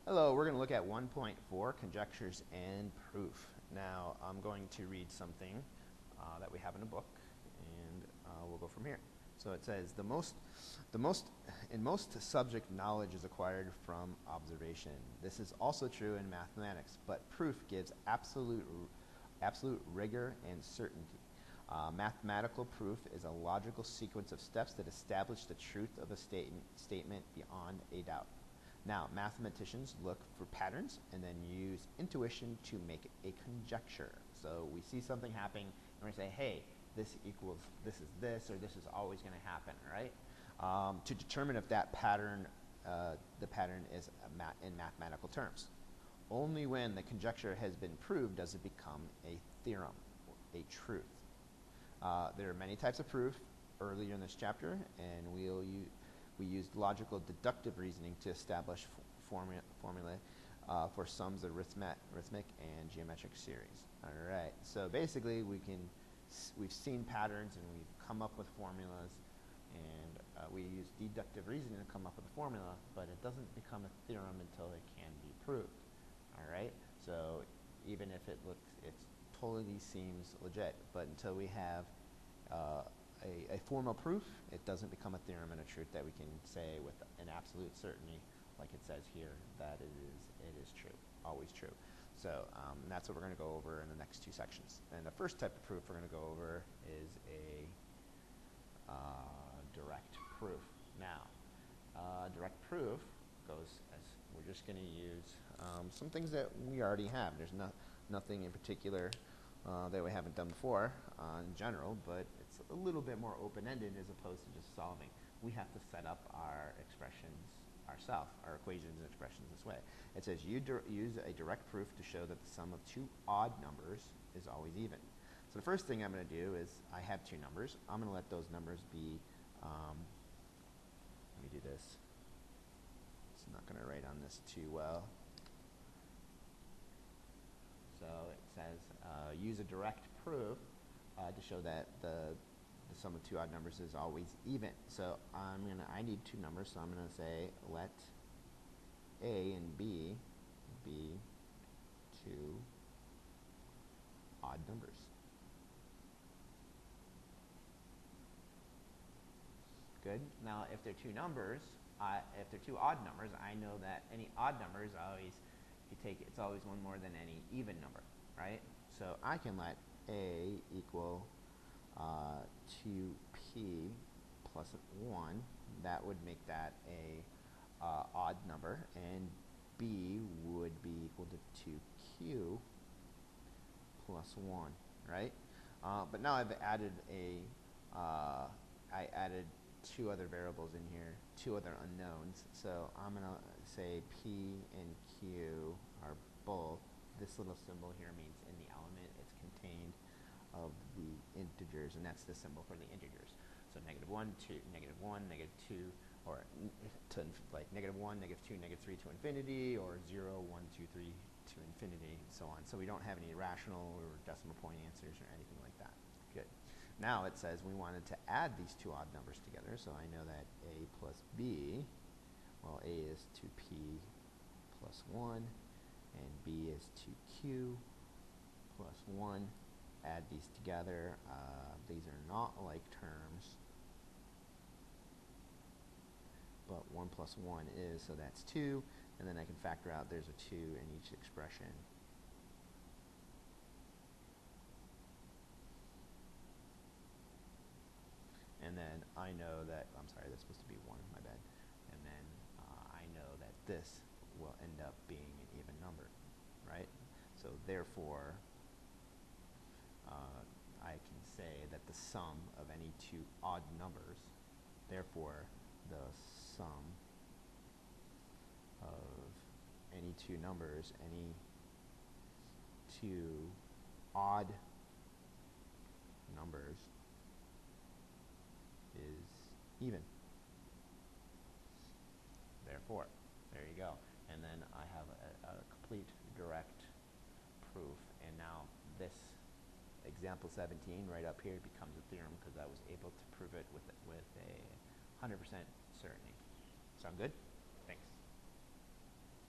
Hello, we're going to look at 1.4, Conjectures and Proof. Now, I'm going to read something that we have in a book, and we'll go from here. So it says, in most subject knowledge is acquired from observation. This is also true in mathematics, but proof gives absolute rigor and certainty. Mathematical proof is a logical sequence of steps that establish the truth of a statement beyond a doubt. Now, mathematicians look for patterns and then use intuition to make a conjecture. So we see something happening and we say, hey, this equals this is this, or this is always going to happen, right? To determine if that pattern, the pattern is in mathematical terms. Only when the conjecture has been proved does it become a theorem, a truth. There are many types of proof earlier in this chapter, and we used logical deductive reasoning to establish formulae for sums of arithmetic and geometric series. All right, so basically we've seen patterns and we've come up with formulas, and we use deductive reasoning to come up with a formula, but it doesn't become a theorem until it can be proved. All right, so even if it totally seems legit, but until we have a formal proof, it doesn't become a theorem and a truth that we can say with an absolute certainty, like it says here, that it is true, always true. So that's what we're going to go over in the next two sections. And the first type of proof we're going to go over is a direct proof. Now, direct proof goes as we're just going to use some things that we already have. There's nothing in particular that we haven't done before in general, but it's a little bit more open-ended as opposed to just solving. We have to set up our expressions ourselves, our equations and expressions this way. It says use a direct proof to show that the sum of two odd numbers is always even. So the first thing I'm going to do is I have two numbers. I'm going to let those numbers be, let me do this. It's not going to write on this too well. So it says use a direct proof to show that the sum of two odd numbers is always even. So I need two numbers, so I'm going to say let A and B be two odd numbers. Good. Now, if they're two numbers, if they're two odd numbers, I know that any odd number is always, if you take it, it's always one more than any even number, right? So I can let A equal 2P plus 1. That would make that a odd number, and B would be equal to 2Q plus 1, right? But now I've added I added two other variables in here, two other unknowns. So I'm going to say P and Q are both, this little symbol here means in the element it's contained of the integers, and that's the symbol for the integers. So -1, -2, -1, -2, or to like -1, -2, -3 to infinity, or 0, 1, 2, 3 to infinity, and so on. So we don't have any rational or decimal point answers or anything like that. Good. Now it says we wanted to add these two odd numbers together, so I know that A plus B, well, A is 2P plus 1, and B is 2Q plus 1. Add these together. These are not like terms, but 1 plus 1 is, so that's 2, and then I can factor out there's a 2 in each expression. And then I know that, I'm sorry, that's supposed to be 1, my bad. And then I know that this will end up being an even number, right? So therefore, I can say that the sum of any two odd numbers, therefore the sum of any two numbers, any two odd numbers is even. Therefore, there you go. And then I have a complete direct proof. And now this example 17 right up here becomes a theorem because I was able to prove it with a 100% certainty. Sound good?